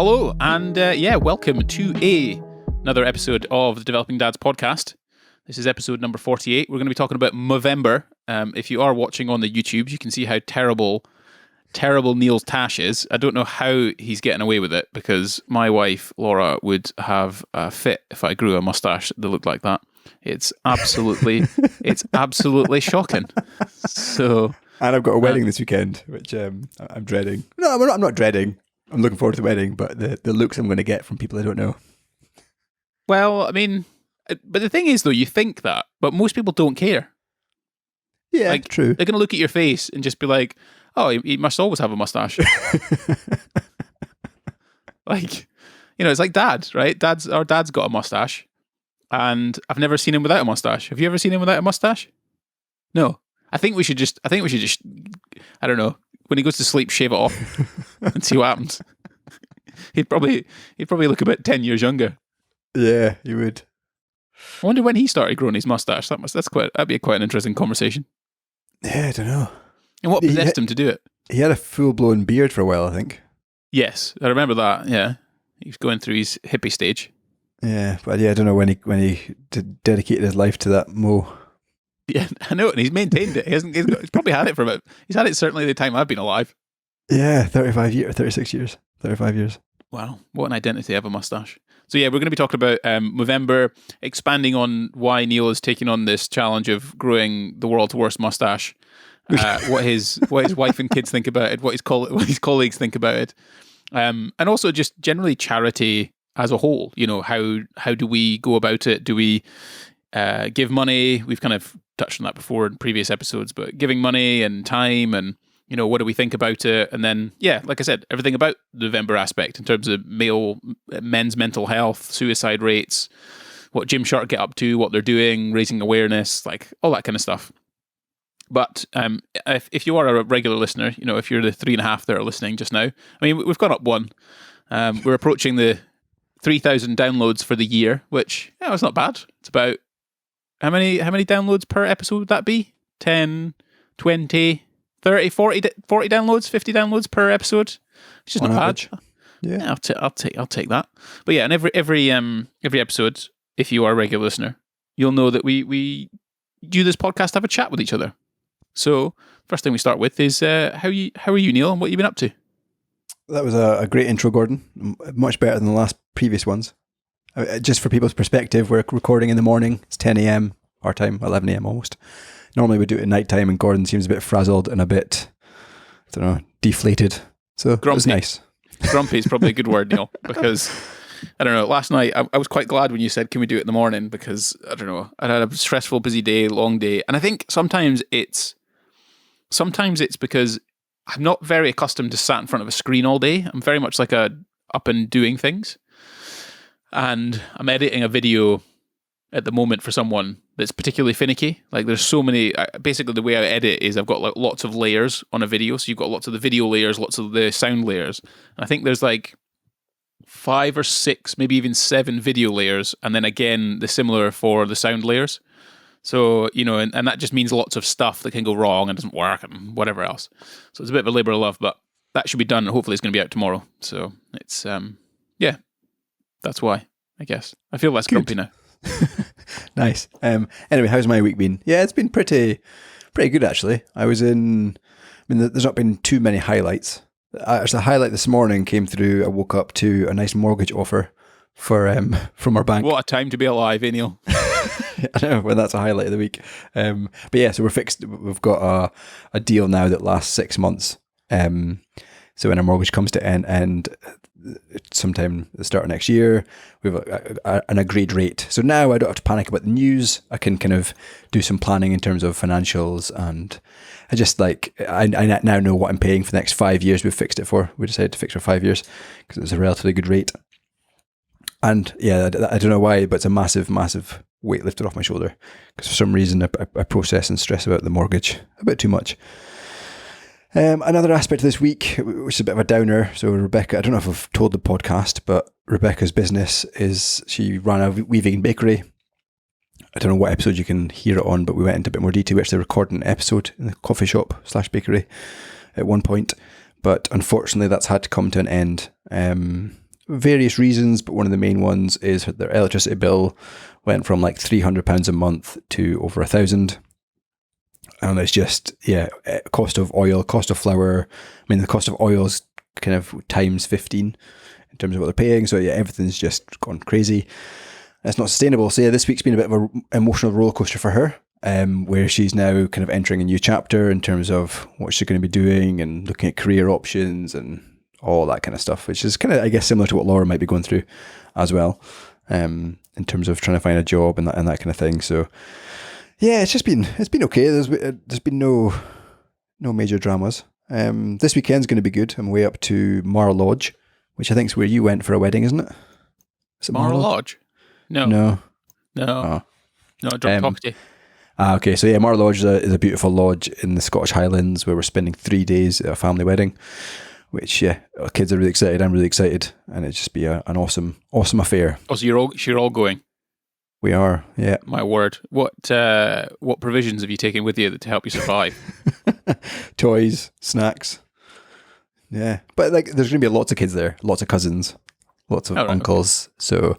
Hello, and welcome to another episode of the Developing Dads podcast. This is episode number 48. We're going to be talking about Movember. If you are watching on the YouTube, you can see how terrible Neil's tash is. I don't know how he's getting away with it, because my wife, Laura, would have a fit if I grew a mustache that looked like that. It's absolutely shocking. So, and I've got a wedding this weekend, which I'm dreading. No, I'm not dreading. I'm looking forward to the wedding, but the looks I'm going to get from people I don't know. Well, I mean, but the thing is, though, you think that, but most people don't care. Yeah, true. They're going to look at your face and just be like, oh, he must always have a mustache. It's like Dad, right? Our dad's got a mustache, and I've never seen him without a mustache. Have you ever seen him without a mustache? No. I think we should just, I don't know, when he goes to sleep, shave it off and see what happens. He'd probably look about 10 years younger. Yeah, he would. I wonder when he started growing his mustache. That'd be quite an interesting conversation. Yeah, I don't know. And what possessed him to do it? He had a full-blown beard for a while, I think. Yes, I remember that. Yeah, he was going through his hippie stage. Yeah, but I don't know when he dedicated his life to that mo. Yeah, I know, and he's maintained it. He's probably had it for he's had it certainly the time I've been alive. Yeah, 36 years, 35 years. Wow, what an identity to have a mustache. So yeah, we're going to be talking about Movember, expanding on why Neil is taking on this challenge of growing the world's worst mustache, what his wife and kids think about it, what his colleagues think about it, and also just generally charity as a whole. You know, how do we go about it? Do we give money? We've kind of touched on that before in previous episodes, but giving money and time, and what do we think about it? And then, yeah, like I said, everything about the November aspect in terms of men's mental health, suicide rates, what Gymshark get up to, what they're doing, raising awareness, like all that kind of stuff. But if you are a regular listener, if you're the 3.5 that are listening just now, I mean, we've gone up one. We're approaching the 3,000 downloads for the year, which it's not bad. It's about how many downloads per episode would that be? 10, 20, 30, 40 downloads, 50 downloads per episode. It's just not bad. Yeah, I'll take that. But yeah, and every episode, if you are a regular listener, you'll know that we do this podcast to have a chat with each other. So first thing we start with is how are you, Neil, and what have you been up to? That was a great intro, Gordon. Much better than the last previous ones. Just for people's perspective, we're recording in the morning. It's 10 a.m. our time, 11 a.m. almost. Normally we do it at night time, and Gordon seems a bit frazzled and a bit, I don't know, deflated. So grumpy. It was nice. Grumpy is probably a good word, Neil, because I don't know. Last night I was quite glad when you said, "Can we do it in the morning?" Because I don't know, I had a stressful, busy day, long day, and I think sometimes it's because I'm not very accustomed to sat in front of a screen all day. I'm very much like a up and doing things. And I'm editing a video at the moment for someone that's particularly finicky. Like there's so many, basically the way I edit is I've got like lots of layers on a video. So you've got lots of the video layers, lots of the sound layers. And I think there's like 5 or 6, maybe even 7 video layers. And then again, the similar for the sound layers. So, and that just means lots of stuff that can go wrong and doesn't work and whatever else. So it's a bit of a labor of love, but that should be done. Hopefully it's going to be out tomorrow. So it's, that's why, I guess. I feel less grumpy now. Nice. Anyway, how's my week been? Yeah, it's been pretty good, actually. There's not been too many highlights. Actually, a highlight this morning came through. I woke up to a nice mortgage offer from our bank. What a time to be alive, Neil. I know, well, that's a highlight of the week. But yeah, so we're fixed. We've got a deal now that lasts 6 months. So when our mortgage comes to end sometime at the start of next year, we have an agreed rate. So now I don't have to panic about the news. I can kind of do some planning in terms of financials, and I now know what I'm paying for the next 5 years. We decided to fix for 5 years because it was a relatively good rate. And yeah, I don't know why, but it's a massive, massive weight lifted off my shoulder, because for some reason I process and stress about the mortgage a bit too much. Another aspect of this week, which is a bit of a downer. So Rebecca, I don't know if I've told the podcast, but Rebecca's business is she ran a weaving bakery. I don't know what episode you can hear it on, but we went into a bit more detail. We actually recorded an episode in the coffee shop / bakery at one point, but unfortunately that's had to come to an end. various reasons, but one of the main ones is their electricity bill went from like £300 a month to over £1,000. And it's just, cost of oil, cost of flour. I mean, the cost of oil is kind of times 15 in terms of what they're paying. So yeah, everything's just gone crazy. It's not sustainable. So yeah, this week's been a bit of an emotional roller coaster for her, where she's now kind of entering a new chapter in terms of what she's going to be doing and looking at career options and all that kind of stuff, which is kind of, I guess, similar to what Laura might be going through as well, in terms of trying to find a job and that kind of thing. So yeah, it's been okay. There's been no major dramas. This weekend's going to be good. I'm way up to Mar Lodge, which I think is where you went for a wedding, isn't it? Is it Mar Lodge? No. No. No, Drunk Property. Okay, so yeah, Mar Lodge is a beautiful lodge in the Scottish Highlands where we're spending 3 days at a family wedding, which, yeah, our kids are really excited. I'm really excited, and it'll just be an awesome affair. Oh, so you're all going? We are, yeah. My word. What provisions have you taken with you to help you survive? Toys, snacks. Yeah, but like, there's going to be lots of kids there, lots of cousins, lots of uncles. Okay. So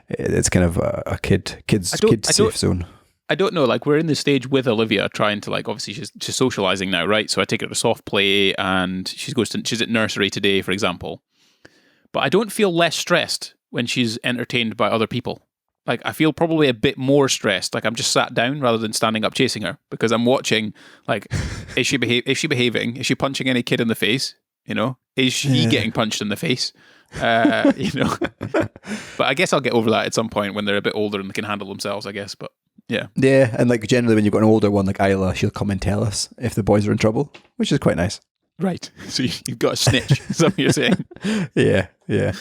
it's kind of a kid safe zone. I don't know. Like, we're in the stage with Olivia trying to, like, obviously she's socializing now, right? So I take her to soft play, and she's at nursery today, for example. But I don't feel less stressed when she's entertained by other people. Like, I feel probably a bit more stressed. Like, I'm just sat down rather than standing up chasing her, because I'm watching, like, is she behaving? Is she punching any kid in the face? You know, is she getting punched in the face? You know, but I guess I'll get over that at some point when they're a bit older and they can handle themselves, I guess. But yeah. And like, generally when you've got an older one like Isla, she'll come and tell us if the boys are in trouble, which is quite nice. Right. So you've got a snitch, is that what you're saying? Yeah.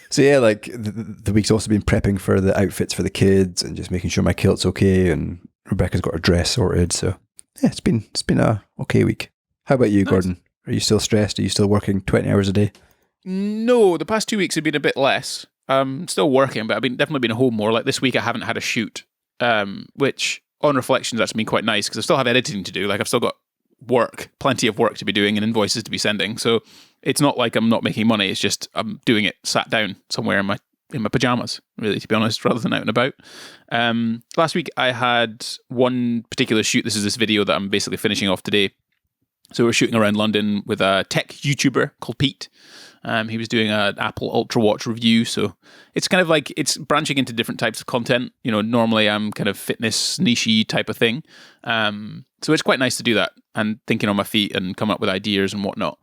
So yeah, like the week's also been prepping for the outfits for the kids and just making sure my kilt's okay, and Rebecca's got her dress sorted. So yeah, it's been a okay week. How about you, nice. Gordon? Are you still stressed? Are you still working 20 hours a day? No, the past 2 weeks have been a bit less. Still working, but I've definitely been home more. Like this week I haven't had a shoot, which on reflection has actually been quite nice because I still have editing to do. Like, I've still got plenty of work to be doing and invoices to be sending. So it's not like I'm not making money. It's just I'm doing it sat down somewhere in my pajamas, really, to be honest, rather than out and about. Last week I had one particular shoot. This is this video that I'm basically finishing off today. So we're shooting around London with a tech YouTuber called Pete. He was doing an Apple Ultra Watch review. So it's kind of like, it's branching into different types of content. You know, normally I'm kind of fitness niche-y type of thing. So it's quite nice to do that and thinking on my feet and come up with ideas and whatnot,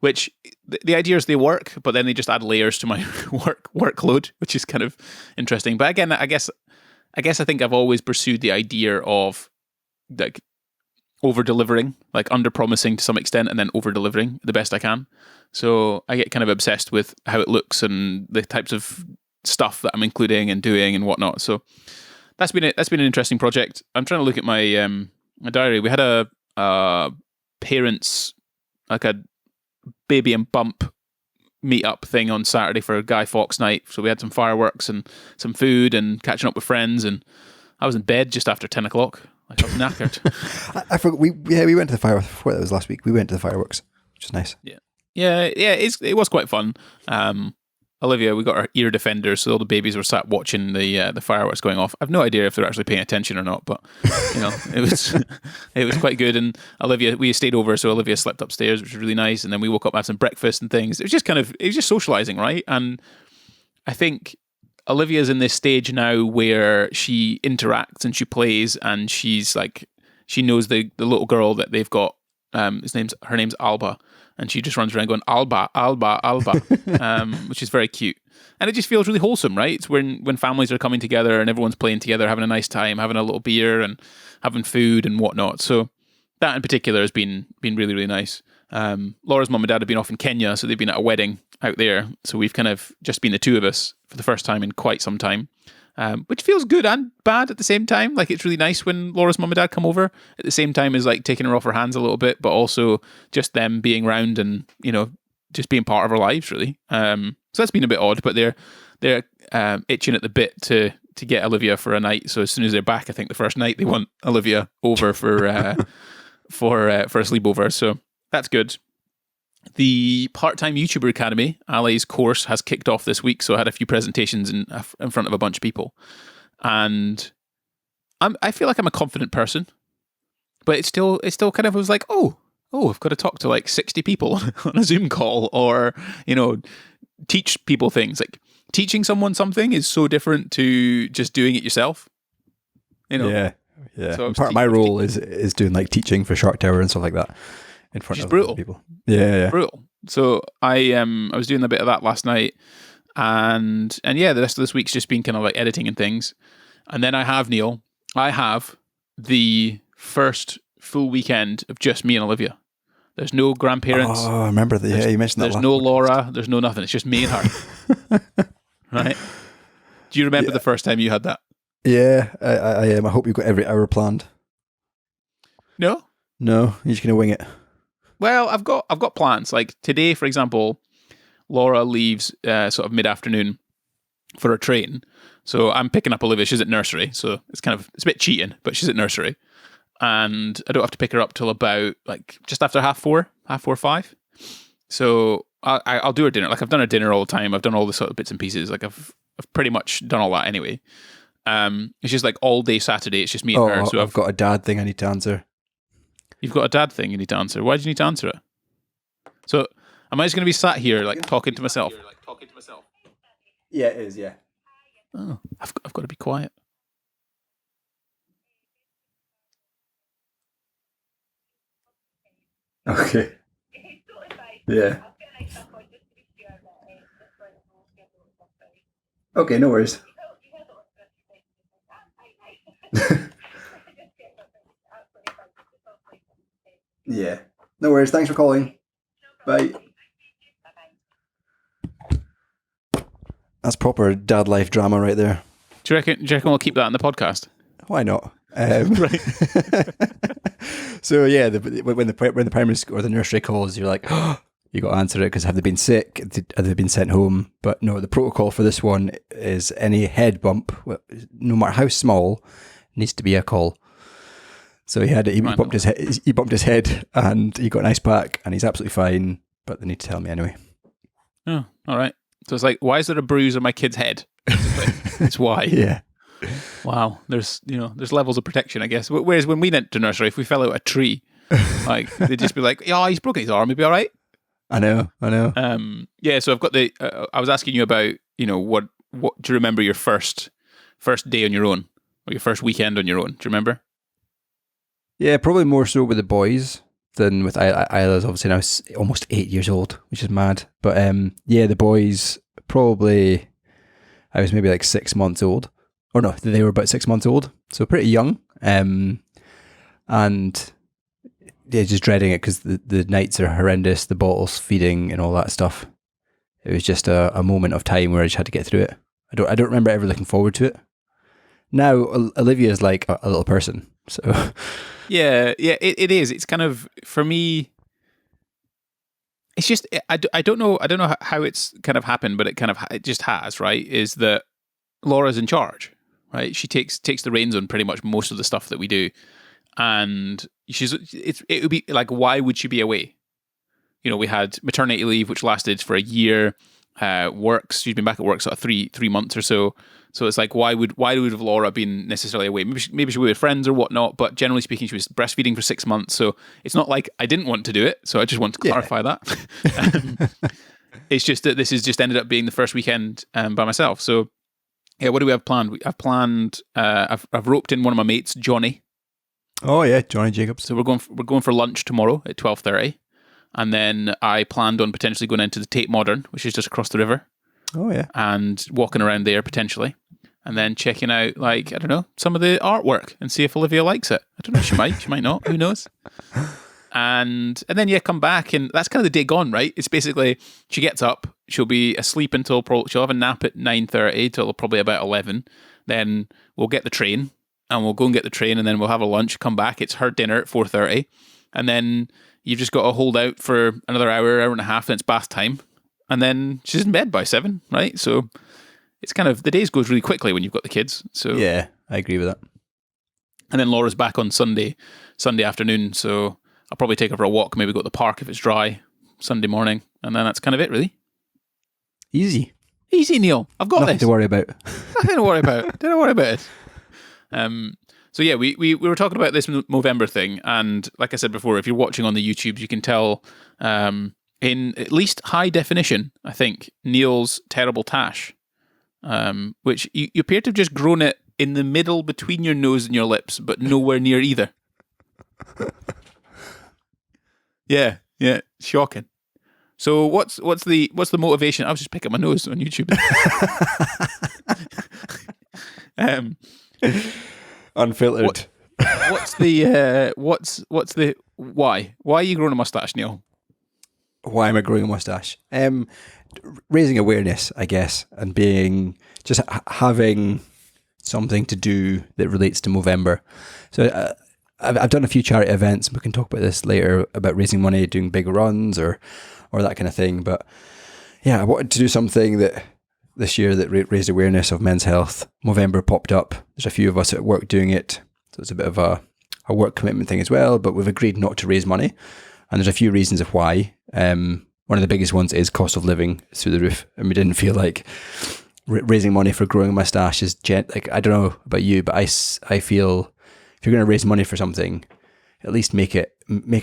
which the ideas, they work, but then they just add layers to my workload, which is kind of interesting. But again, I guess I think I've always pursued the idea of like over-delivering, like under-promising to some extent and then over-delivering the best I can. So I get kind of obsessed with how it looks and the types of stuff that I'm including and doing and whatnot. So that's been an interesting project. I'm trying to look at my my diary. We had a parents, like a baby and bump meet-up thing on Saturday for Guy Fawkes night. So we had some fireworks and some food and catching up with friends, and I was in bed just after 10 o'clock. Like, I was knackered. I forgot. We went to the fireworks before. That was last week. We went to the fireworks, which is nice. Yeah. It was quite fun. Olivia, we got our ear defenders, so all the babies were sat watching the fireworks going off. I've no idea if they're actually paying attention or not, but you know, it was quite good. And Olivia, we stayed over, so Olivia slept upstairs, which was really nice. And then we woke up, had some breakfast and things. It was just socializing, right? And I think Olivia's in this stage now where she interacts and she plays, and she's like, she knows the little girl that they've got. Her name's Alba, and she just runs around going Alba, Alba, Alba, which is very cute. And it just feels really wholesome, right? It's when families are coming together and everyone's playing together, having a nice time, having a little beer and having food and whatnot. So that in particular has been really, really nice. Laura's mum and dad have been off in Kenya, so they've been at a wedding out there. So we've kind of just been the two of us for the first time in quite some time, which feels good and bad at the same time. Like, it's really nice when Laura's mum and dad come over at the same time as like taking her off her hands a little bit, but also just them being around and, you know, just being part of our lives, really. So that's been a bit odd, but they're itching at the bit to get Olivia for a night. So as soon as they're back, I think the first night they want Olivia over for a sleepover. So that's good. The part-time YouTuber Academy, Ali's course, has kicked off this week. So I had a few presentations in front of a bunch of people, and I feel like I'm a confident person, but it still kind of was like, I've got to talk to like 60 people on a Zoom call, or teach people things. Like teaching someone something is so different to just doing it yourself. Yeah. So And part of my role is doing like teaching for Shark Tower and stuff like that in front of brutal. people. Yeah. Brutal. So I was doing a bit of that last night, and yeah, the rest of this week's just been kind of like editing and things. And then I have the first full weekend of just me and Olivia. There's no grandparents. Oh, I remember that. Yeah, you mentioned that. There's no Laura. There's no nothing. It's just me and her. Right? Do you remember the first time you had that? Yeah, I am. I hope you've got every hour planned. No, you're just gonna wing it. Well, I've got plans. Like today, for example, Laura leaves sort of mid-afternoon for a train. So I'm picking up Olivia. She's at nursery, so it's a bit cheating, but she's at nursery, and I don't have to pick her up till about like just after 4:30, 5. So I'll do her dinner. Like I've done her dinner all the time. I've done all the sort of bits and pieces. Like I've pretty much done all that anyway. It's just like all day Saturday. It's just me and her. So I've got a dad thing I need to answer. You've got a dad thing you need to answer. Why do you need to answer it? So am I just going to be sat here like talking to myself? Yeah, it is. Yeah. Oh, I've got to be quiet. Okay. Yeah. Okay, no worries. Yeah. No worries. Thanks for calling. Bye. That's proper dad life drama right there. Do you reckon we'll keep that in the podcast? Why not? Right. So yeah, when the primary school or the nursery calls, you're like, you got to answer it because have they been sick? Have they been sent home? But no, the protocol for this one is any head bump, no matter how small, needs to be a call. So he bumped his head. He bumped his head, and he got an ice pack, and he's absolutely fine. But they need to tell me anyway. Oh, all right. So it's like, why is there a bruise on my kid's head? It's why. Yeah. Wow. There's levels of protection, I guess. Whereas when we went to nursery, if we fell out a tree, like they'd just be like, "Yeah, he's broken his arm. He'll be all right." I know. Yeah. So I've got I was asking you about, what do you remember your first day on your own, or your first weekend on your own? Do you remember? Yeah, probably more so with the boys than with Isla's. Obviously now almost 8 years old, which is mad. But yeah, the boys, probably I was maybe like 6 months old. Or no, they were about 6 months old, so pretty young. And yeah, just dreading it because the nights are horrendous, the bottles feeding and all that stuff. It was just a moment of time where I just had to get through it. I don't remember ever looking forward to it. Now Olivia is like a little person, so yeah, it is. It's kind of, for me, it's just I don't know how it's kind of happened, but it just has, right? Is that Laura's in charge, right? She takes the reins on pretty much most of the stuff that we do, and it would be like, why would she be away? We had maternity leave, which lasted for a year. She's been back at work sort of three months or so. So it's like, why would have Laura been necessarily away? Maybe she was with friends or whatnot, but generally speaking, she was breastfeeding for 6 months. So it's not like I didn't want to do it. So I just want to clarify that. It's just that this has just ended up being the first weekend by myself. So yeah, what do we have planned? I've roped in one of my mates, Johnny. Oh yeah, Johnny Jacobs. So we're going for lunch tomorrow at 12:30, and then I planned on potentially going into the Tate Modern, which is just across the river. Oh yeah, and walking around there potentially, and then checking out, like, I don't know, some of the artwork and see if Olivia likes it. I don't know. She might not. Who knows? And then come back, and that's kind of the day gone, right? It's basically she gets up, she'll be asleep until she'll have a nap at 9:30 till probably about 11. Then we'll get the train, and we'll go and get the train, and then we'll have a lunch. Come back, it's her dinner at 4:30, and then you've just got to hold out for another hour and a half, and it's bath time, and then she's in bed by 7, right? So it's kind of, the days goes really quickly when you've got the kids. So yeah, I agree with that. And then Laura's back on Sunday afternoon, so I'll probably take her for a walk, maybe go to the park if it's dry, Sunday morning, and then that's kind of it, really. Easy. Easy, Neil. I've got Nothing this. to worry about. Nothing to worry about. Don't worry about it. So yeah, we were talking about this Movember thing, and like I said before, if you're watching on the YouTubes, you can tell in at least high definition, I think, Neil's terrible tash, which you appear to have just grown it in the middle between your nose and your lips, but nowhere near either. Yeah, shocking. So what's the motivation? I was just picking my nose on YouTube. Unfiltered. What's the why? Why are you growing a mustache, Neil? Why am I growing a mustache? Raising awareness, I guess, and being just having something to do that relates to Movember. So I've done a few charity events, and we can talk about this later about raising money, doing big runs or that kind of thing. But yeah, I wanted to do something that this year that raised awareness of men's health. Movember popped up. There's a few of us at work doing it. So it's a bit of a work commitment thing as well, but we've agreed not to raise money. And there's a few reasons of why. One of the biggest ones is cost of living is through the roof. And we didn't feel like raising money for growing a mustache is like, I don't know about you, but I feel if you're going to raise money for something, at least make it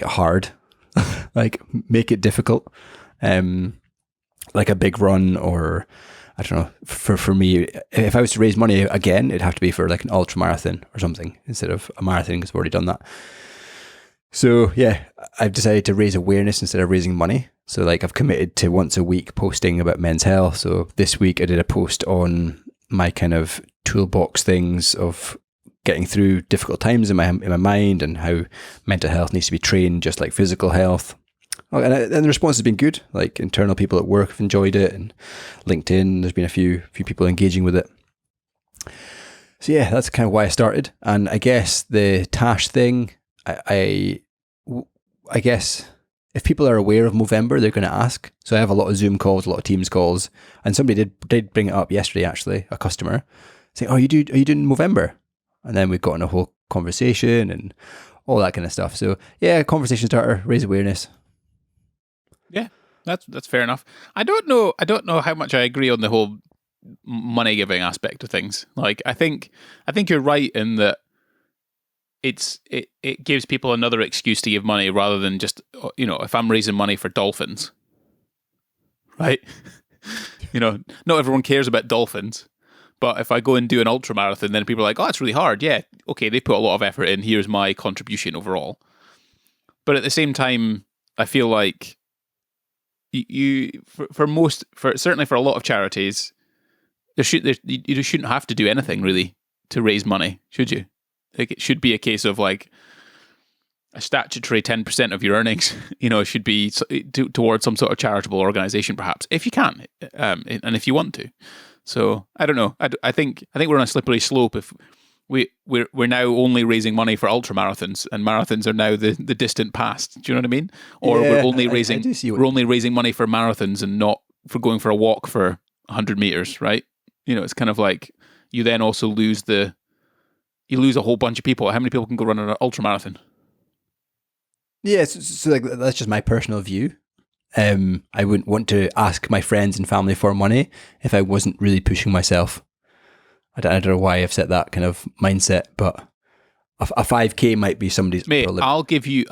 hard. Like make it difficult. Like a big run, or I don't know, for me, if I was to raise money again, it'd have to be for like an ultra marathon or something instead of a marathon, because I've already done that. So yeah, I've decided to raise awareness instead of raising money. So like I've committed to once a week posting about men's health. So this week I did a post on my kind of toolbox things of getting through difficult times in my mind, and how mental health needs to be trained just like physical health. Oh, and the response has been good. Like internal people at work have enjoyed it, and LinkedIn, there's been a few people engaging with it. So yeah, that's kind of why I started. And I guess the tash thing, I guess if people are aware of Movember, they're going to ask. So I have a lot of Zoom calls, a lot of Teams calls, and somebody did bring it up yesterday. Actually, a customer saying, "Oh, are you doing Movember?" And then we got in a whole conversation and all that kind of stuff. So yeah, conversation starter, raise awareness. Yeah, that's fair enough. I don't know how much I agree on the whole money giving aspect of things. Like I think you're right in that it gives people another excuse to give money rather than just, you know, if I'm raising money for dolphins, right? You know, not everyone cares about dolphins. But if I go and do an ultra marathon, then people are like, "Oh, it's really hard." Yeah, okay, they put a lot of effort in. Here's my contribution overall. But at the same time, I feel like certainly for a lot of charities, you shouldn't have to do anything really to raise money, should you? Like it should be a case of like a statutory 10% of your earnings, you know, should be towards some sort of charitable organization, perhaps, if you can, and if you want to. So I don't know. I think we're on a slippery slope if we're now only raising money for ultra marathons, and marathons are now the distant past. Do you know what I mean? Or yeah, we're only raising money for marathons and not for going for a walk for 100 meters, right? You know, it's kind of like you then also lose a whole bunch of people. How many people can go run an ultra marathon? Yeah, so like that's just my personal view. I wouldn't want to ask my friends and family for money if I wasn't really pushing myself. I don't know why I've set that kind of mindset, but a 5K might be somebody's. Mate, I'll give you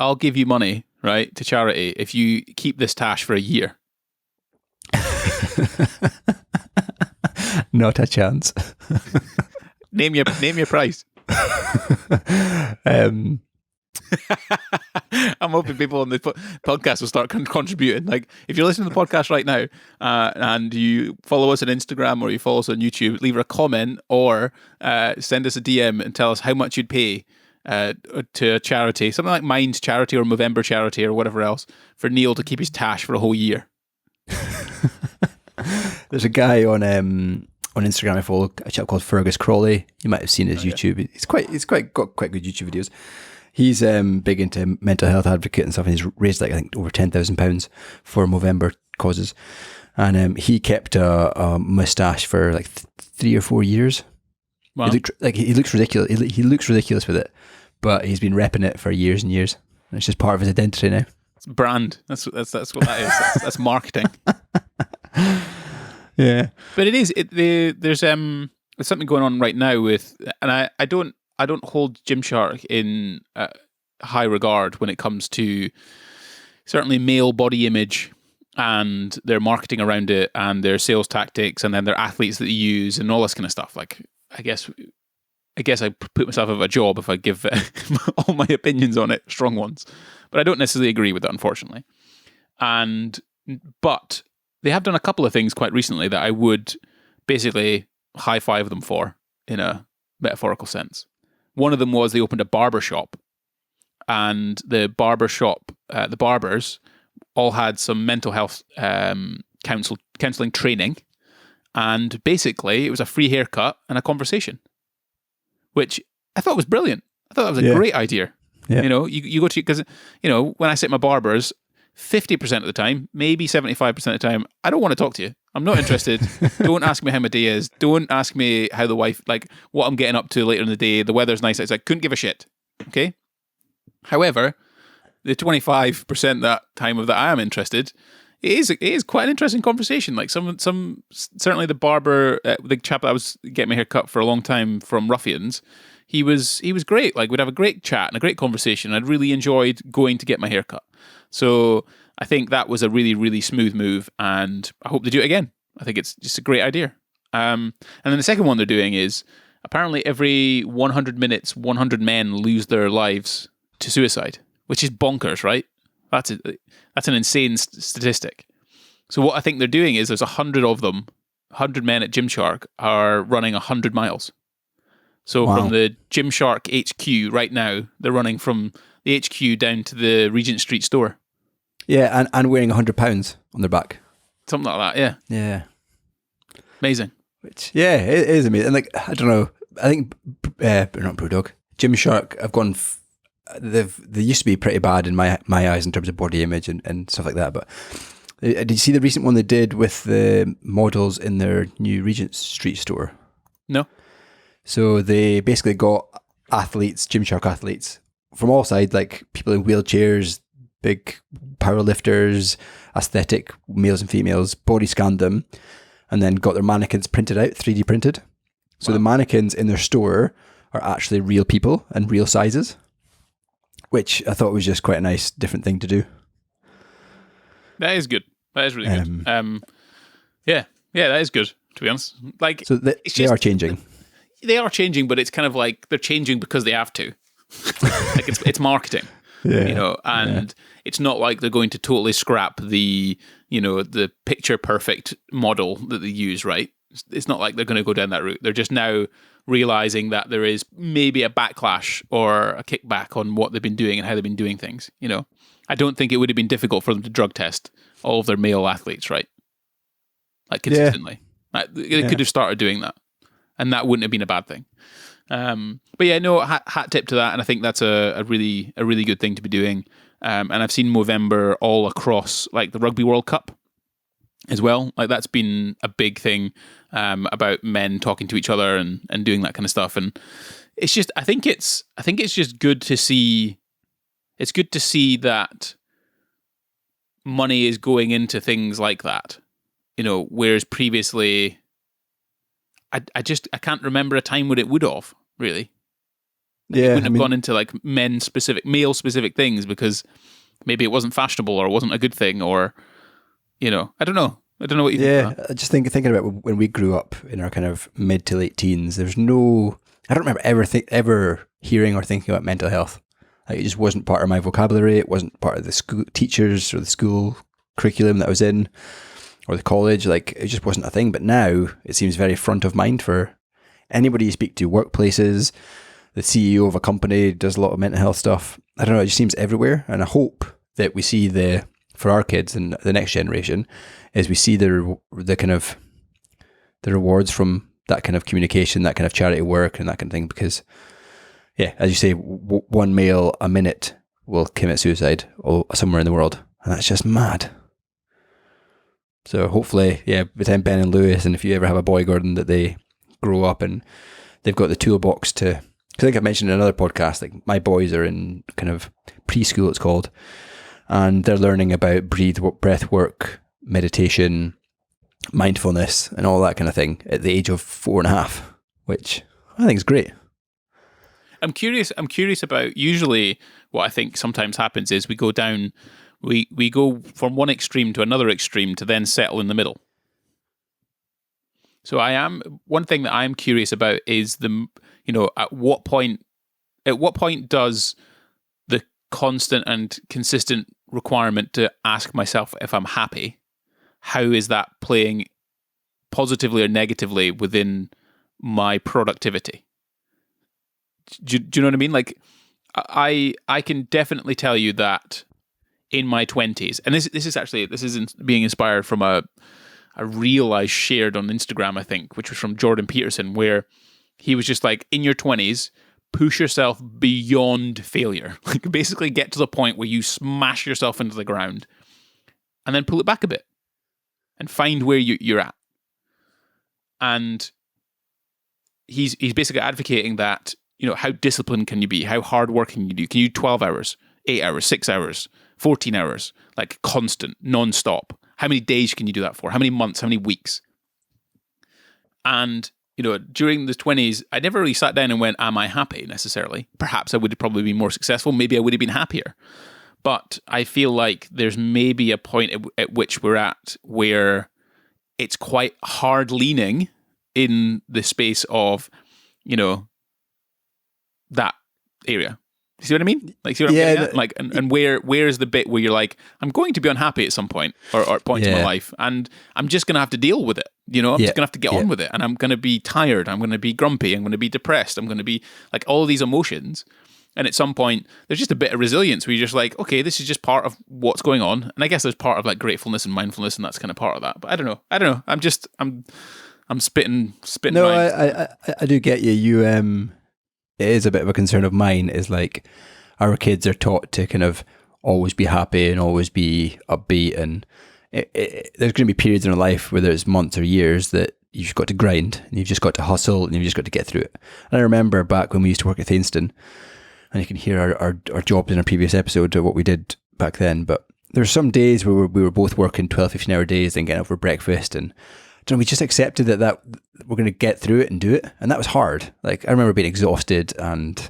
money, right, to charity if you keep this tash for a year. Not a chance. Name your price. I'm hoping people on the podcast will start contributing. Like, if you're listening to the podcast right now and you follow us on Instagram or you follow us on YouTube, leave a comment or send us a DM and tell us how much you'd pay to a charity, something like Mind's charity or Movember charity or whatever else, for Neil to keep his tash for a whole year. There's a guy on Instagram I follow, a chap called Fergus Crawley. You might have seen his YouTube. He's got quite good YouTube videos. He's big into mental health advocate and stuff, and he's raised like I think over £10,000 for Movember causes. And he kept a mustache for like 3 or 4 years. Wow. He looks ridiculous. He looks ridiculous with it, but he's been repping it for years and years. And it's just part of his identity now. brand. That's what that is. That's marketing. Yeah. But it is. There's something going on right now with, and I don't hold Gymshark in high regard when it comes to certainly male body image and their marketing around it and their sales tactics and then their athletes that they use and all this kind of stuff. Like, I guess I put myself out of a job if I give all my opinions on it, strong ones. But I don't necessarily agree with that, unfortunately. But they have done a couple of things quite recently that I would basically high five them for in a metaphorical sense. One of them was they opened a barber shop, and the barber shop, the barbers all had some mental health counseling training, and basically it was a free haircut and a conversation, which I thought was brilliant. I thought that was a great idea. Yeah. You know, you go to, because, you know, when I sit my barbers, 50% of the time, maybe 75% of the time, I don't want to talk to you. I'm not interested. Don't ask me how my day is. Don't ask me how the wife, like what I'm getting up to later in the day. The weather's nice outside. Couldn't give a shit. Okay. However, the 25% that time of that I am interested, it is quite an interesting conversation. Like some certainly the barber, the chap that I was getting my hair cut for a long time from Ruffians, he was great. Like, we'd have a great chat and a great conversation. I'd really enjoyed going to get my hair cut. So I think that was a really, really smooth move, and I hope they do it again. I think it's just a great idea. And then the second one they're doing is, apparently every 100 minutes, 100 men lose their lives to suicide, which is bonkers, right? That's an insane statistic. So what I think they're doing is there's 100 of them, 100 men at Gymshark are running 100 miles. So from the Gymshark HQ right now, they're running from the HQ down to the Regent Street store. Yeah, and weighing 100 pounds on their back. Something like that, yeah. Yeah. Amazing. Which, yeah, it is amazing. And like, I don't know, I think, not Brewdog, Gymshark have gone, they used to be pretty bad in my eyes in terms of body image and stuff like that. But did you see the recent one they did with the models in their new Regent Street store? No. So they basically got athletes, Gymshark athletes, from all sides, like people in wheelchairs, big powerlifters, aesthetic males and females, body scanned them, and then got their mannequins printed out, 3D printed. So the mannequins in their store are actually real people and real sizes, which I thought was just quite a nice, different thing to do. That is good. That is really good. Yeah, that is good, to be honest. Like, so they are changing. They are changing, but it's kind of like they're changing because they have to. Like, it's marketing, you know, and it's not like they're going to totally scrap the, you know, the picture perfect model that they use, right? It's not like they're going to go down that route. They're just now realizing that there is maybe a backlash or a kickback on what they've been doing and how they've been doing things, you know. I don't think it would have been difficult for them to drug test all of their male athletes, right? Like, consistently. Like, they could have started doing that, and that wouldn't have been a bad thing. But yeah, no, hat tip to that, and I think that's a really good thing to be doing. And I've seen Movember all across, like, the Rugby World Cup as well. Like, that's been a big thing about men talking to each other and doing that kind of stuff. And it's just, I think it's just good to see. It's good to see that money is going into things like that, you know, whereas previously, I can't remember a time when it would have, really. Like, it wouldn't have gone into like male specific things because maybe it wasn't fashionable or it wasn't a good thing, or, you know, I don't know what you think. Yeah, I just thinking about when we grew up in our kind of mid to late teens, I don't remember ever hearing or thinking about mental health. Like, it just wasn't part of my vocabulary. It wasn't part of the school teachers or the school curriculum that I was in, or the college. Like, it just wasn't a thing. But now it seems very front of mind for anybody you speak to. Workplaces, the CEO of a company does a lot of mental health stuff. I don't know, it just seems everywhere. And I hope that we see for our kids and the next generation, is we see the kind of the rewards from that kind of communication, that kind of charity work and that kind of thing. Because, yeah, as you say, one male a minute will commit suicide somewhere in the world. And that's just mad. So hopefully, yeah, between Ben and Lewis, and if you ever have a boy, Gordon, that they grow up and they've got the toolbox to, because I think I mentioned in another podcast, like, my boys are in kind of preschool, it's called, and they're learning about breath work, meditation, mindfulness, and all that kind of thing at the age of 4.5, which I think is great. I'm curious about, usually what I think sometimes happens is we go down, we go from one extreme to another extreme to then settle in the middle. So one thing that I'm curious about is at what point does the constant and consistent requirement to ask myself if I'm happy, how is that playing positively or negatively within my productivity? Do you know what I mean? Like, I can definitely tell you that in my 20s, and this is being inspired from a reel I shared on Instagram, I think, which was from Jordan Peterson, where he was just like, in your 20s, push yourself beyond failure. Like, basically get to the point where you smash yourself into the ground and then pull it back a bit and find where you're at. And he's basically advocating that, how disciplined can you be? How hard working can you do? Can you do 12 hours, 8 hours, 6 hours, 14 hours, like constant, non-stop? How many days can you do that for? How many months? How many weeks? And, during the 20s, I never really sat down and went, am I happy necessarily? Perhaps I would have probably been more successful. Maybe I would have been happier. But I feel like there's maybe a point at which we're at where it's quite hard leaning in the space of, that area. You see what I mean? Like, see what I'm getting at? Like, and where is the bit where you're like, I'm going to be unhappy at some point or point in my life, and I'm just going to have to deal with it. I'm just going to have to get on with it, and I'm going to be tired. I'm going to be grumpy. I'm going to be depressed. I'm going to be like all these emotions. And at some point, there's just a bit of resilience where you're just like, okay, this is just part of what's going on. And I guess there's part of like gratefulness and mindfulness, and that's kind of part of that. But I don't know. I'm spitting. No, I do get you. You it is a bit of a concern of mine, is like our kids are taught to kind of always be happy and always be upbeat, and there's going to be periods in our life where there's months or years that you've just got to grind and you've just got to hustle and you've just got to get through it. And I remember back when we used to work at Thainston, and you can hear our jobs in a previous episode of what we did back then, but there's some days where we were both working 12, 15-hour days and getting up for breakfast, and we just accepted that we're going to get through it and do it. And that was hard. Like, I remember being exhausted and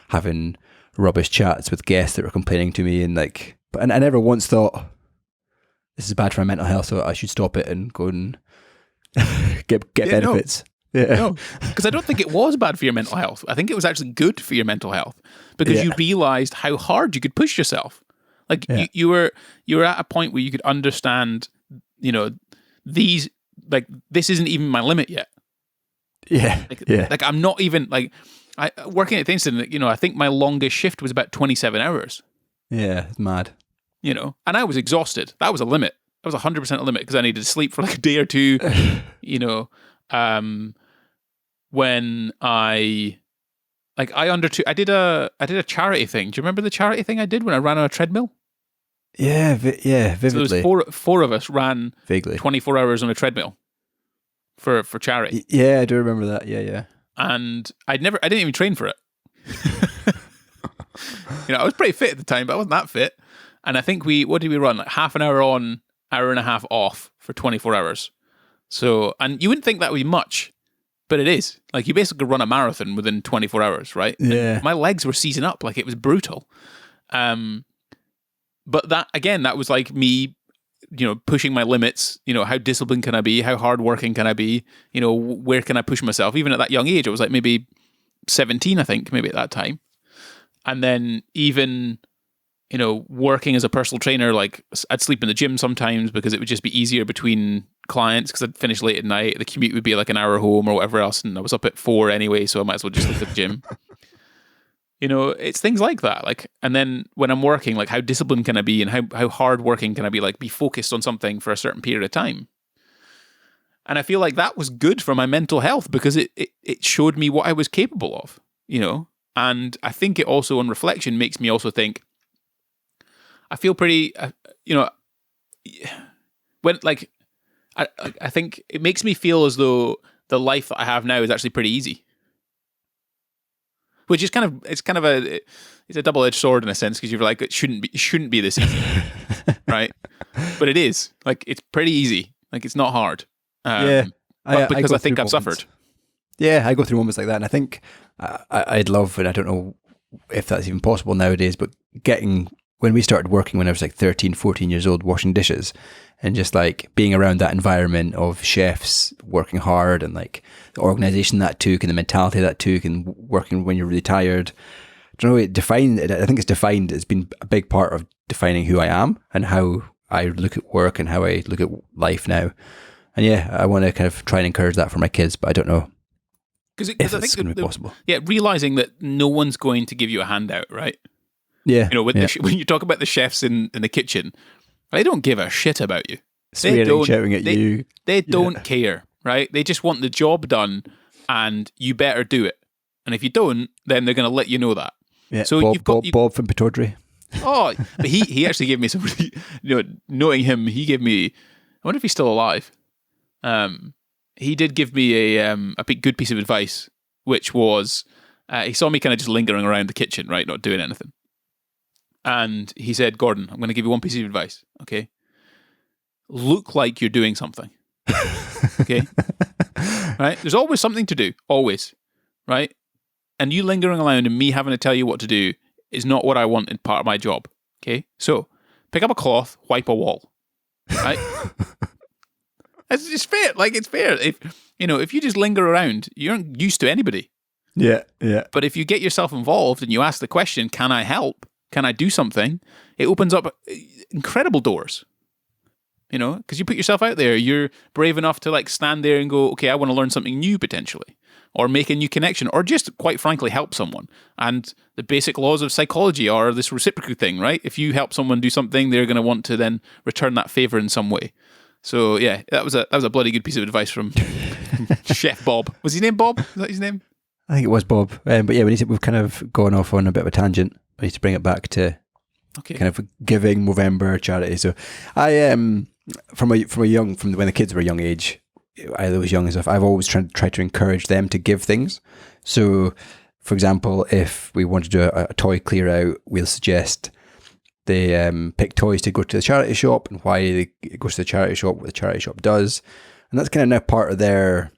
having rubbish chats with guests that were complaining to me, and I never once thought, this is bad for my mental health, so I should stop it and go and get benefits. No, because I don't think it was bad for your mental health. I think it was actually good for your mental health, because you realized how hard you could push yourself. Like, you were at a point where you could understand, these, like, this isn't even my limit yet. Like, I'm not even, like, working at Thainston, I think my longest shift was about 27 hours. Yeah, it's mad. And I was exhausted. That was a limit. That was 100% a limit, because I needed to sleep for like a day or two. When I did a charity thing. Do you remember the charity thing I did when I ran on a treadmill? Yeah, vividly. So there was four of us ran vaguely 24 hours on a treadmill for charity. Yeah, I do remember that. Yeah. And I didn't even train for it. I was pretty fit at the time, but I wasn't that fit. And I think what did we run? Like half an hour on, hour and a half off for 24 hours. So, and you wouldn't think that would be much, but it is. Like, you basically run a marathon within 24 hours, right? Yeah. And my legs were seizing up. Like, it was brutal. But that was like me, pushing my limits. How disciplined can I be? How hardworking can I be? Where can I push myself? Even at that young age, it was like maybe 17, I think, maybe at that time. And then even, working as a personal trainer, like, I'd sleep in the gym sometimes because it would just be easier between clients, because I'd finish late at night. The commute would be like an hour home or whatever else, and I was up at 4 anyway, so I might as well just sleep at the gym. It's things like that. Like, and then when I'm working, like, how disciplined can I be, and how hard working can I be? Like, be focused on something for a certain period of time. And I feel like that was good for my mental health, because it showed me what I was capable of. And I think it also, on reflection, makes me also think, I feel pretty, when, like, I think it makes me feel as though the life that I have now is actually pretty easy. which is it's a double-edged sword in a sense, because you're like, it shouldn't be this easy, right? But it is. Like, it's pretty easy. Like, it's not hard. Yeah, but because I think through I've moments. suffered. Yeah, I go through moments like that, and I think I'd love, and I don't know if that's even possible nowadays, but when we started working when I was like 13, 14 years old, washing dishes, and just like being around that environment of chefs working hard, and like the organization that took and the mentality that took, and working when you're really tired. I don't know, I think it's been a big part of defining who I am and how I look at work and how I look at life now. And yeah, I want to kind of try and encourage that for my kids, but I don't know if it's going to be possible. Yeah, realizing that no one's going to give you a handout, right? Yeah. When you talk about the chefs in the kitchen, they don't give a shit about you. Swearing, shouting at you. They don't care, right? They just want the job done, and you better do it. And if you don't, then they're going to let you know that. Yeah, so Bob from Pataudry. Oh, but he actually gave me some really, knowing him, he gave me, I wonder if he's still alive. He did give me a good piece of advice, which was, he saw me kind of just lingering around the kitchen, right, not doing anything. And he said, Gordon, I'm going to give you one piece of advice, okay? Look like you're doing something, okay? Right? There's always something to do, always, right? And you lingering around and me having to tell you what to do is not what I want in part of my job, okay? So, pick up a cloth, wipe a wall, right? It's just fair. Like, it's fair. If you just linger around, you aren't used to anybody. Yeah, yeah. But if you get yourself involved and you ask the question, can I help? Can I do something? It opens up incredible doors. Because you put yourself out there, you're brave enough to like stand there and go, okay, I want to learn something new potentially, or make a new connection, or just quite frankly help someone. And the basic laws of psychology are this reciprocal thing, right? If you help someone do something, they're going to want to then return that favor in some way. So yeah, that was a bloody good piece of advice from Chef Bob. Was his name Bob? Is that his name? I think it was Bob. But yeah, we've kind of gone off on a bit of a tangent. We need to bring it back to kind of giving, Movember, charity. So I from when the kids were a young age, I was young and stuff, I've always tried to encourage them to give things. So, for example, if we want to do a toy clear out, we'll suggest they pick toys to go to the charity shop and why they go to the charity shop, what the charity shop does. And that's kind of now part of their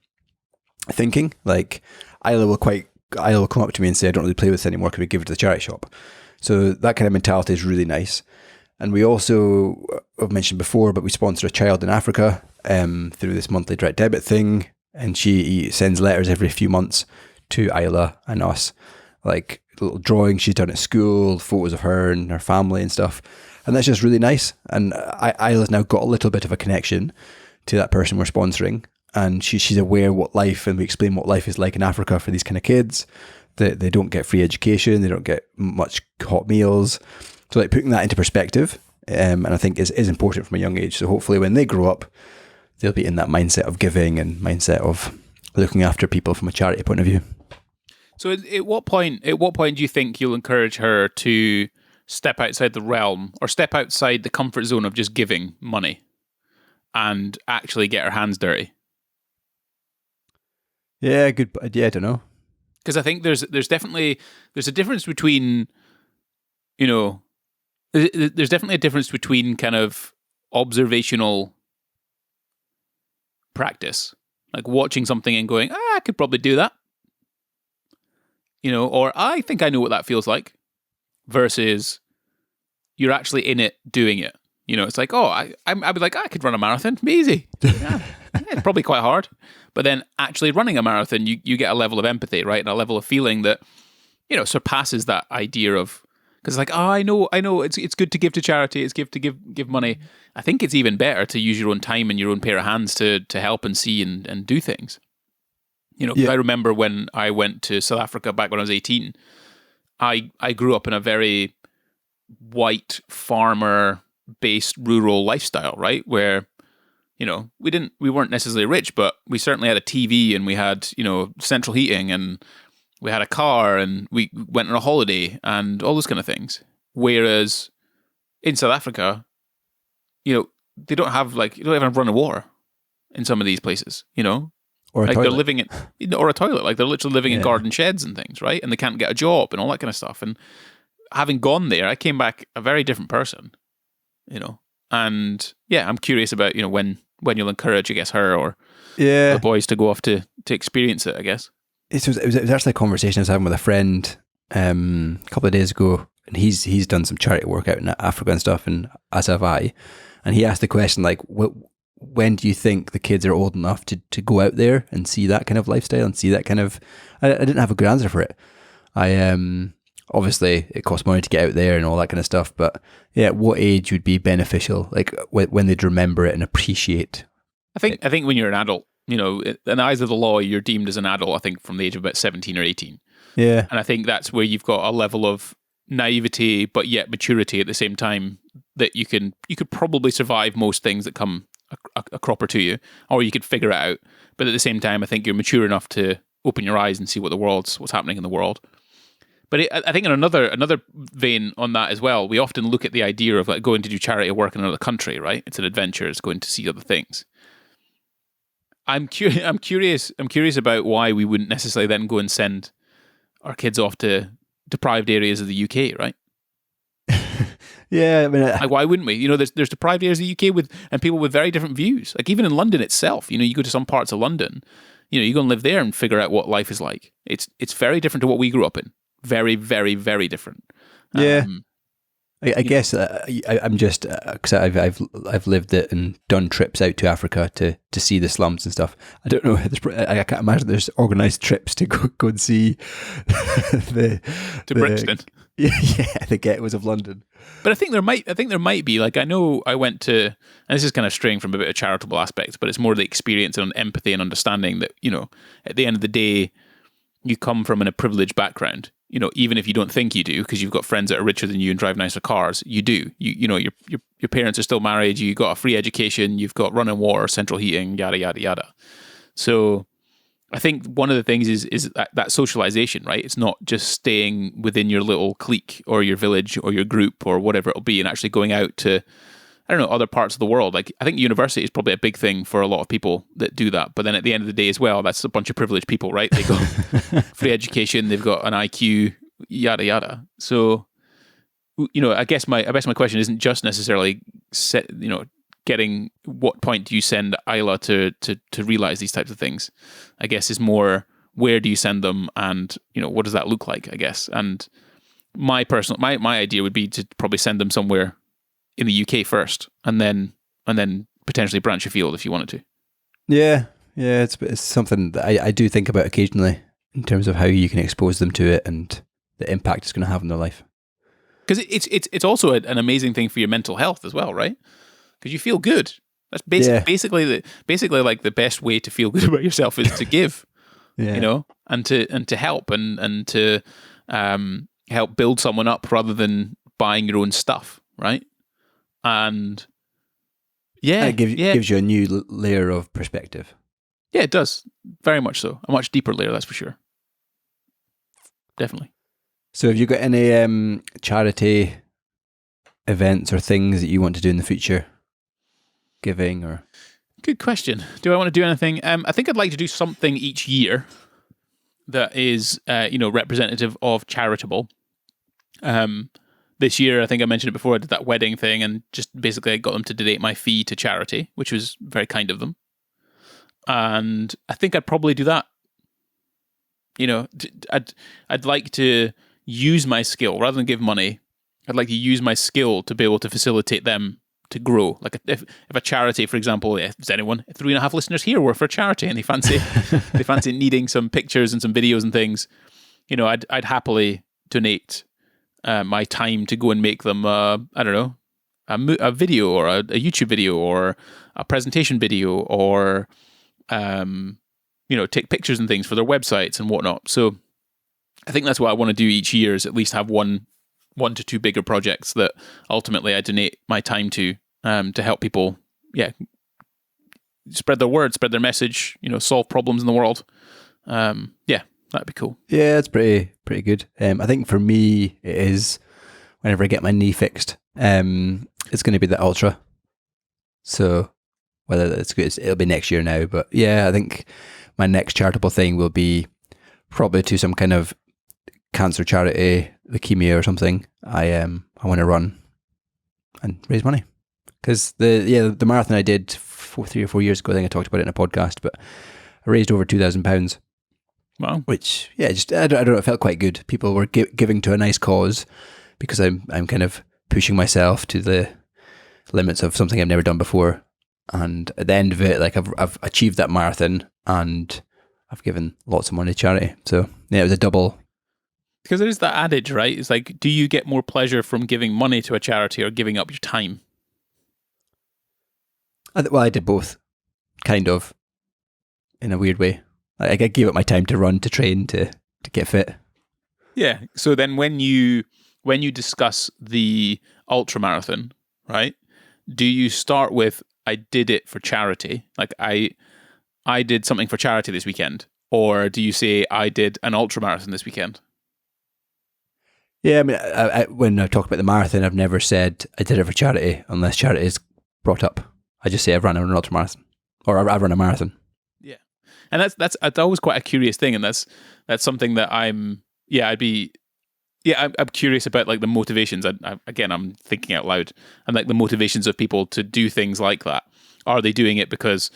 thinking. Like, Isla will come up to me and say, I don't really play with this anymore, can we give it to the charity shop? So that kind of mentality is really nice. And we also, I've mentioned before, but we sponsor a child in Africa through this monthly direct debit thing. And she sends letters every few months to Isla and us, like little drawings she's done at school, photos of her and her family and stuff. And that's just really nice. And Isla's now got a little bit of a connection to that person we're sponsoring. And she's aware what life, and we explain what life is like in Africa for these kind of kids. They don't get free education, they don't get much hot meals. So like putting that into perspective, and I think is important from a young age. So hopefully when they grow up, they'll be in that mindset of giving and mindset of looking after people from a charity point of view. So at what point do you think you'll encourage her to step outside the realm or step outside the comfort zone of just giving money and actually get her hands dirty? Yeah, good. Yeah, I don't know. Because I think there's definitely a difference between, there's definitely a difference between kind of observational practice, like watching something and going, I could probably do that, or I think I know what that feels like, versus you're actually in it doing it. It's like, I'd be like, I could run a marathon, it'd be easy. Yeah, it's probably quite hard. But then actually running a marathon, you get a level of empathy, right? And a level of feeling that, surpasses that idea of, because it's like, I know, it's good to give to charity, it's good to give money. I think it's even better to use your own time and your own pair of hands to help and see and do things. I remember when I went to South Africa back when I was 18, I grew up in a very white farmer-based rural lifestyle, right? Where we weren't necessarily rich, but we certainly had a TV and we had, central heating and we had a car and we went on a holiday and all those kind of things. Whereas in South Africa, they don't have you don't even have running water in some of these places, Or a Like toilet. they're living in, or a toilet, like they're literally living in Yeah. garden sheds and things, right? And they can't get a job and all that kind of stuff. And having gone there, I came back a very different person, you know. And yeah, I'm curious about, you know, when you'll encourage, I guess, her or the Yeah. boys to go off to experience it, I guess. It was actually a conversation I was having with a friend a couple of days ago, and he's done some charity work out in Africa and stuff, and as have I. And he asked the question like, when do you think the kids are old enough to go out there and see that kind of lifestyle and see that kind of? I didn't have a good answer for it. I obviously it costs money to get out there and all that kind of stuff, but yeah, at what age would be beneficial? Like when they'd remember it and appreciate. I think when you're an adult, you know, in the eyes of the law, you're deemed as an adult, I think, from the age of about 17 or 18. Yeah. And I think that's where you've got a level of naivety, but yet maturity at the same time that you could probably survive most things that come a cropper to you, or you could figure it out. But at the same time, I think you're mature enough to open your eyes and see what's happening in the world. But I think in another vein on that as well, we often look at the idea of like going to do charity work in another country, right? It's an adventure. It's going to see other things. I'm curious about why we wouldn't necessarily then go and send our kids off to deprived areas of the UK, right? Yeah, I mean, Like, why wouldn't we? You know, there's deprived areas of the UK and people with very different views. Like even in London itself, you know, you go to some parts of London, you know, you go and live there and figure out what life is like. It's very different to what we grew up in. Very, very, very different. Yeah. I guess I'm just because I've lived it and done trips out to Africa to see the slums and stuff. I don't know. I can't imagine there's organised trips to go and see the Brixton. Yeah, the ghettos of London. But I think there might be, like, I know I went to, and this is kind of straying from a bit of charitable aspects, but it's more the experience and empathy and understanding that, you know, at the end of the day, you come from a privileged background. You know, even if you don't think you do, because you've got friends that are richer than you and drive nicer cars, you do. You know, your parents are still married. You got a free education. You've got running water, central heating, yada yada yada. So, I think one of the things is that socialization, right? It's not just staying within your little clique or your village or your group or whatever it'll be, and actually going out to, I don't know, other parts of the world. Like, I think university is probably a big thing for a lot of people that do that. But then at the end of the day as well, that's a bunch of privileged people, right? They got free education, they've got an IQ, yada, yada. So, you know, I guess my question isn't just necessarily getting what point do you send Isla to realize these types of things. I guess is more, where do you send them, and, you know, what does that look like, I guess. And my idea would be to probably send them somewhere in the UK first, and then potentially branch afield if you wanted to. Yeah, it's something that I do think about occasionally in terms of how you can expose them to it and the impact it's going to have in their life. Because it's also an amazing thing for your mental health as well, right? Because you feel good. That's basically like the best way to feel good about yourself is to give, you know, and to help and to help build someone up rather than buying your own stuff, right? And it gives you a new layer of perspective. Yeah, it does. Very much so. A much deeper layer, that's for sure. Definitely. So have you got any charity events or things that you want to do in the future? Giving or... Good question. Do I want to do anything? I think I'd like to do something each year that is, representative of charitable. This year, I think I mentioned it before, I did that wedding thing and just basically I got them to donate my fee to charity, which was very kind of them. And I think I'd probably do that. You know, I'd like to use my skill rather than give money. I'd like to use my skill to be able to facilitate them to grow. Like if a charity, for example, if there's anyone, 3.5 listeners here work for a charity and they fancy needing some pictures and some videos and things, you know, I'd happily donate my time to go and make them, a video or a YouTube video or a presentation video or, take pictures and things for their websites and whatnot. So I think that's what I want to do each year, is at least have one to two bigger projects that ultimately I donate my time to help people, spread their word, spread their message, you know, solve problems in the world. That'd be cool. Yeah, it's pretty good. I think for me, it is whenever I get my knee fixed, it's going to be the Ultra. So whether it's good, it'll be next year now. But yeah, I think my next charitable thing will be probably to some kind of cancer charity, leukemia or something. I want to run and raise money, because the marathon I did 3 or 4 years ago, I think I talked about it in a podcast, but I raised over £2,000. Wow. Which, yeah, just I don't know, it felt quite good. People were giving to a nice cause, because I'm kind of pushing myself to the limits of something I've never done before. And at the end of it, like I've achieved that marathon, and I've given lots of money to charity. So yeah, it was a double. Because there is that adage, right? It's like, do you get more pleasure from giving money to a charity or giving up your time? I did both, kind of, in a weird way. I gave up my time to run, to train, to get fit. Yeah. So then when you discuss the ultra marathon, right? Do you start with, I did it for charity? Like I did something for charity this weekend, or do you say I did an ultra marathon this weekend? Yeah, I mean, when I talk about the marathon, I've never said I did it for charity unless charity is brought up. I just say I've run an ultra marathon, or I've run a marathon. Yeah, and that's always quite a curious thing, and that's something that I'm curious about, like the motivations. I'm thinking out loud, and like the motivations of people to do things like that. Are they doing it because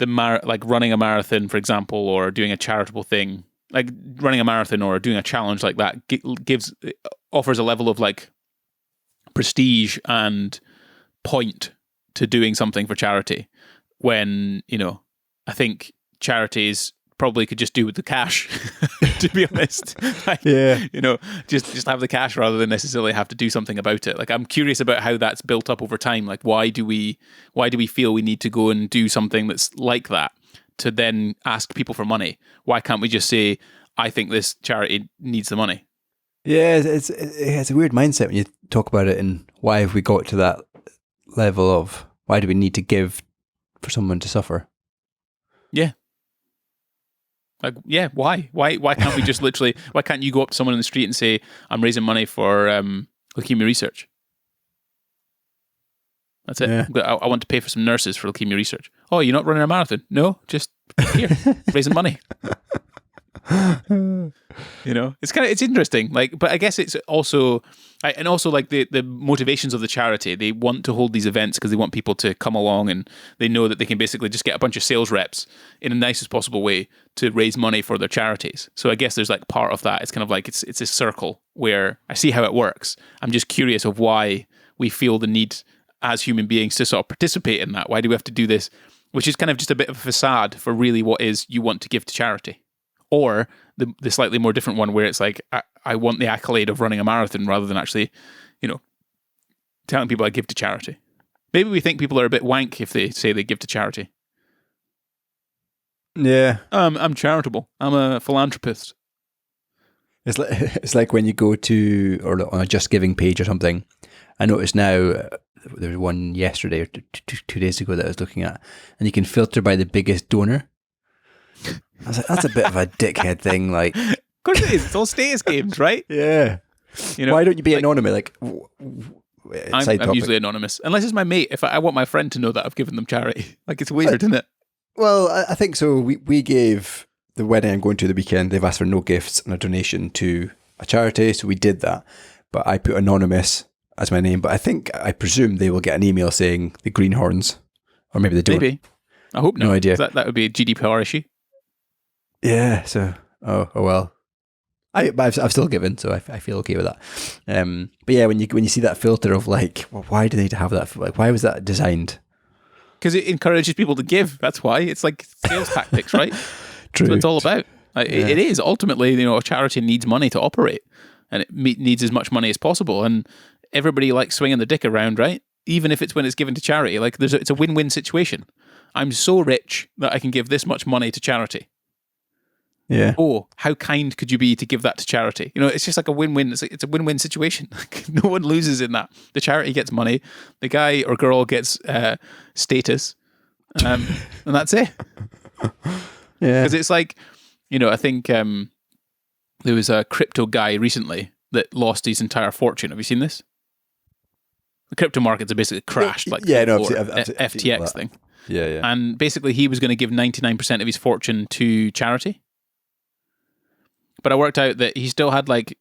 like running a marathon, for example, or doing a charitable thing? Like running a marathon or doing a challenge like that offers a level of like prestige and point to doing something for charity, when, I think charities probably could just do with the cash, to be honest. Like, yeah. Just have the cash rather than necessarily have to do something about it. Like, I'm curious about how that's built up over time. Like, why do we feel we need to go and do something that's like that to then ask people for money? Why can't we just say, I think this charity needs the money? Yeah, it's a weird mindset when you talk about it, and why have we got to that level of, why do we need to give for someone to suffer? Yeah. Like, yeah, why? Why can't we just literally, why can't you go up to someone in the street and say, I'm raising money for leukemia research? That's it. Yeah. I want to pay for some nurses for leukemia research. Oh, you're not running a marathon? No, just here, raising money. It's interesting. Like, but I guess it's also, and also like the motivations of the charity. They want to hold these events because they want people to come along, and they know that they can basically just get a bunch of sales reps in the nicest possible way to raise money for their charities. So I guess there's like part of that. It's kind of like it's a circle where I see how it works. I'm just curious of why we feel the need as human beings to sort of participate in that. Why do we have to do this? Which is kind of just a bit of a facade for really what is you want to give to charity. Or the slightly more different one where it's like, I want the accolade of running a marathon rather than actually, telling people I give to charity. Maybe we think people are a bit wank if they say they give to charity. Yeah. I'm charitable. I'm a philanthropist. It's like when you go to, or on a Just Giving page or something. I noticed now, there was one yesterday or 2 days ago that I was looking at, and you can filter by the biggest donor. I was like, that's a bit of a dickhead thing. Like, of course it is. It's all status games, right? Yeah. Why don't you be anonymous? Like, I'm usually anonymous, unless it's my mate. If I want my friend to know that I've given them charity, like, it's weird, isn't it? Well, I think so. We gave the wedding I'm going to the weekend. They've asked for no gifts and a donation to a charity, so we did that. But I put anonymous as my name. But I presume they will get an email saying the greenhorns, or maybe they don't. Maybe. I hope not. No idea. That would be a GDPR issue. Yeah, so oh well, I've still given, so I feel okay with that. But yeah, when you see that filter of like, well, why do they have that? Like, why was that designed? Because it encourages people to give. That's why. It's like sales tactics, right? True. That's what it's all about. Like, Yeah. It is ultimately, a charity needs money to operate, and it needs as much money as possible. And everybody likes swinging the dick around, right? Even if it's when it's given to charity, like it's a win-win situation. I'm so rich that I can give this much money to charity. Yeah. Oh, how kind could you be to give that to charity? It's just like a win-win. It's a win-win situation. Like, no one loses in that. The charity gets money, the guy or girl gets status, and that's it. Yeah. Because it's like, I think there was a crypto guy recently that lost his entire fortune. Have you seen this? The crypto markets are basically crashed, like yeah, no, before, I've seen FTX that. thing. Yeah. And basically he was going to give 99% of his fortune to charity. But I worked out that he still had like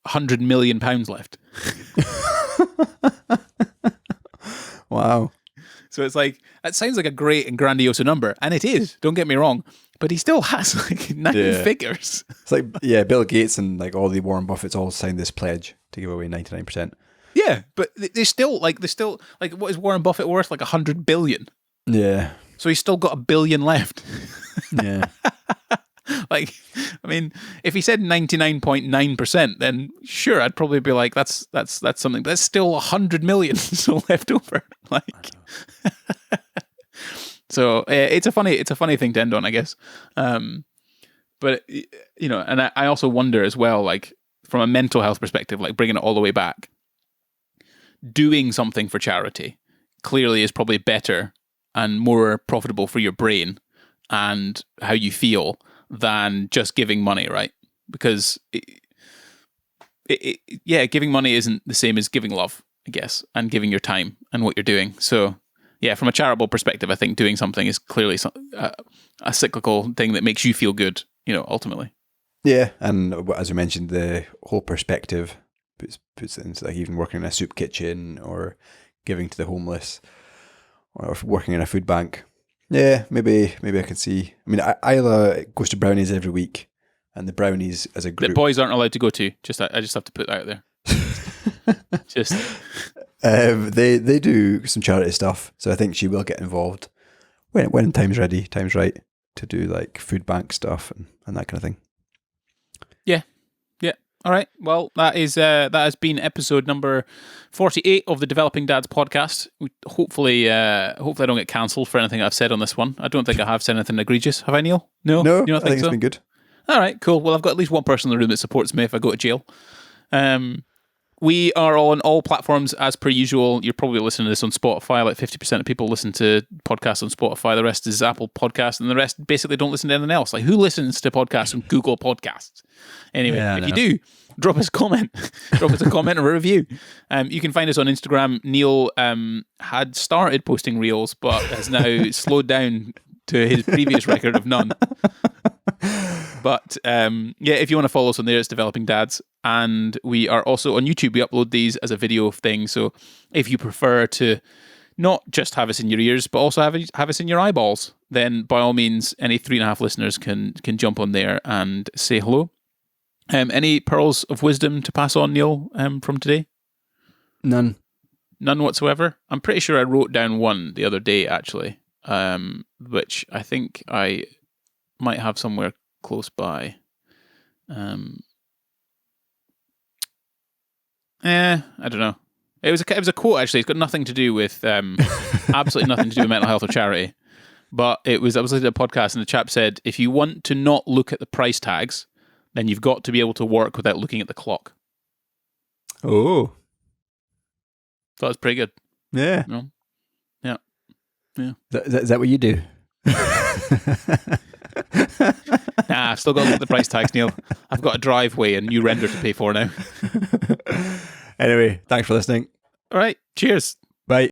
£100 million left. Wow. So it's like, that sounds like a great and grandiose number. And it is, don't get me wrong. But he still has like 9 figures. It's like, yeah, Bill Gates and like all the Warren Buffetts all signed this pledge to give away 99%. Yeah, but they're still like, what is Warren Buffett worth? Like 100 billion. Yeah. So he's still got $1 billion left. Yeah. Like, I mean, if he said 99.9%, then sure, I'd probably be like, that's something. But that's still 100 million still left over. Like, so it's a funny thing to end on, I guess. But you know, and I also wonder as well, like from a mental health perspective, like bringing it all the way back, doing something for charity clearly is probably better and more profitable for your brain and how you feel than just giving money, right? Because giving money isn't the same as giving love, I guess, and giving your time and what you're doing. So yeah, from a charitable perspective, I think doing something is clearly a cyclical thing that makes you feel good, you know, ultimately. Yeah, and as we mentioned, the whole perspective puts it into like even working in a soup kitchen or giving to the homeless or working in a food bank. Yeah, maybe I can see. I mean, Isla goes to brownies every week, and the brownies as a group that boys aren't allowed to go to. I just have to put that out there. Just they do some charity stuff, so I think she will get involved when time's right to do like food bank stuff and that kind of thing. Yeah. All right. Well, that has been episode number 48 of the Developing Dads podcast. Hopefully I don't get cancelled for anything I've said on this one. I don't think I have said anything egregious. Have I, Neil? No, you don't I think so? it's been good. All right, cool. Well, I've got at least one person in the room that supports me if I go to jail. We are on all platforms as per usual. You're probably listening to this on Spotify. Like 50% of people listen to podcasts on Spotify. The rest is Apple Podcasts, and the rest basically don't listen to anything else. Like, who listens to podcasts on Google Podcasts? Anyway, if you do, drop us a comment. Drop us a comment or a review. You can find us on Instagram. Neil had started posting reels, but has now slowed down to his previous record of none. But if you want to follow us on there, it's Developing Dads. And we are also on YouTube. We upload these as a video thing. So if you prefer to not just have us in your ears, but also have us in your eyeballs, then by all means, any 3.5 listeners can jump on there and say hello. Any pearls of wisdom to pass on, Neil, from today? None whatsoever. I'm pretty sure I wrote down one the other day, actually, which I think I might have somewhere close by. I don't know. It was a quote, actually. It's got nothing to do with absolutely nothing to do with mental health or charity. But I was listening to a podcast and the chap said, if you want to not look at the price tags, then you've got to be able to work without looking at the clock. Oh. That was pretty good. Yeah. No? Yeah. Is that what you do? Nah, I've still got to look at the price tags, Neil. I've got a driveway and new render to pay for now. Anyway, thanks for listening. All right. Cheers.